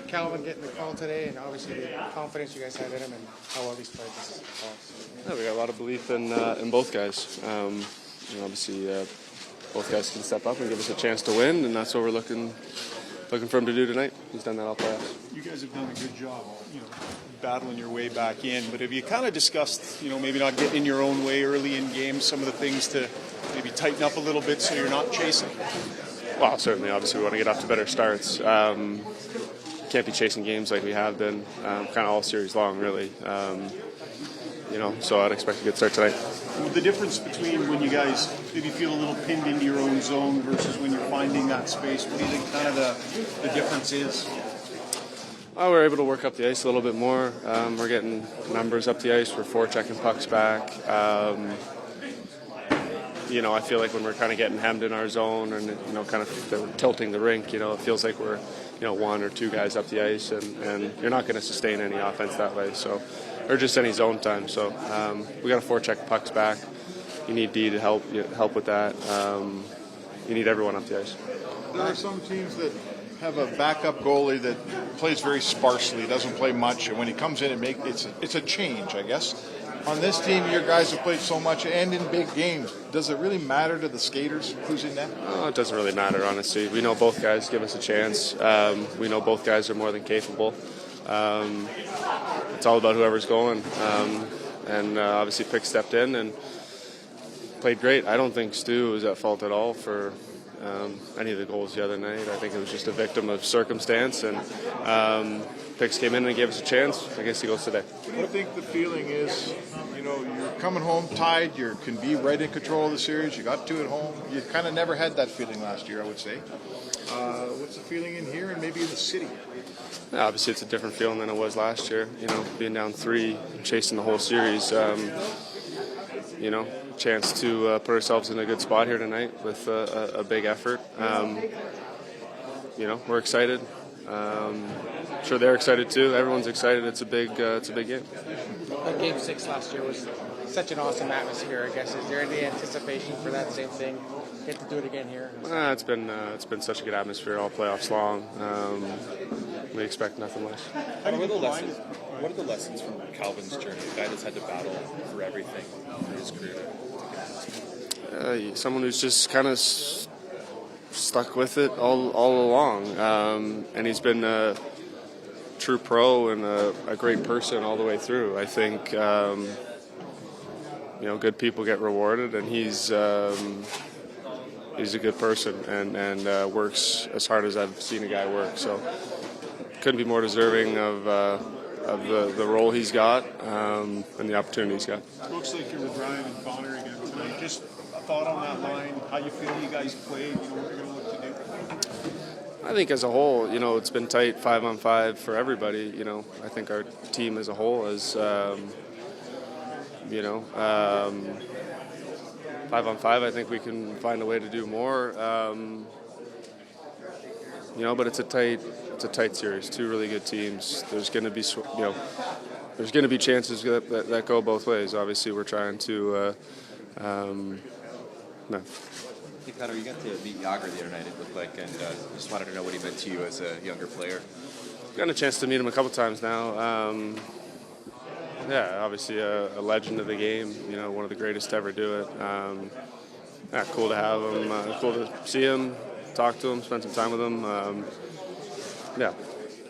Calvin getting the call today, and obviously the confidence you guys have in him and how well he's played this fall. Yeah, we got a lot of belief in both guys. Obviously, both guys can step up and give us a chance to win, and that's what we're looking for him to do tonight. He's done that all playoffs. You guys have done a good job, battling your way back in. But have you kind of discussed, maybe not getting in your own way early in games, some of the things to maybe tighten up a little bit so you're not chasing? Well, certainly. Obviously, we want to get off to better starts. Can't be chasing games like we have been, kind of all series long, really. So I'd expect a good start tonight. The difference between when you guys maybe feel a little pinned into your own zone versus when you're finding that space, what do you think kind of the difference is? We're able to work up the ice a little bit more. We're getting numbers up the ice. We're forechecking pucks back. I feel like when we're kind of getting hemmed in our zone and, kind of tilting the rink, it feels like we're, one or two guys up the ice, and you're not going to sustain any offense that way. So, or just any zone time. So we got to forecheck pucks back. You need D to help with that. You need everyone up the ice. There are some teams that have a backup goalie that plays very sparsely, doesn't play much, and when he comes in, it's a change, I guess. On this team, your guys have played so much and in big games. Does it really matter to the skaters who's in net? It doesn't really matter, honestly. We know both guys give us a chance. We know both guys are more than capable. It's all about whoever's going. Obviously, Pick stepped in and played great. I don't think Stu was at fault at all for any of the goals the other night. I think it was just a victim of circumstance, and Picks came in and gave us a chance. I guess he goes today. What do you think the feeling is? You're coming home tied. You can be right in control of the series. You got two at home. You kind of never had that feeling last year, I would say. What's the feeling in here and maybe in the city? Yeah, obviously, it's a different feeling than it was last year. Being down 3, chasing the whole series. Chance to put ourselves in a good spot here tonight with a big effort. We're excited. I'm sure they're excited too. Everyone's excited. It's a big game. Game 6 last year was such an awesome atmosphere. I guess is there any anticipation for that same thing? Get to do it again here? It's been such a good atmosphere all playoffs long. We expect nothing less. What are the lessons from Calvin's journey? A guy that's had to battle for everything in his career. Someone who's just kind of stuck with it all along, and he's been a true pro and a great person all the way through. I think good people get rewarded, and he's a good person and works as hard as I've seen a guy work. So couldn't be more deserving of the role he's got and the opportunity he's got. It looks like you're with Ryan and Connor again tonight. Just a thought on that line, how you feel you guys played, what you're going to look to do? I think as a whole, it's been tight 5-on-5 for everybody. I think our team as a whole is, 5-on-5, I think we can find a way to do more. But it's a tight series. 2 really good teams. There's going to be, there's going to be chances that go both ways. Obviously, we're trying to. No. Hey, Connor, you got to meet Yager the other night, it looked like, and just wanted to know what he meant to you as a younger player. Gotten a chance to meet him a couple times now. Obviously a legend of the game. One of the greatest to ever do it. Cool to have him. Cool to see him, talk to him, spend some time with him.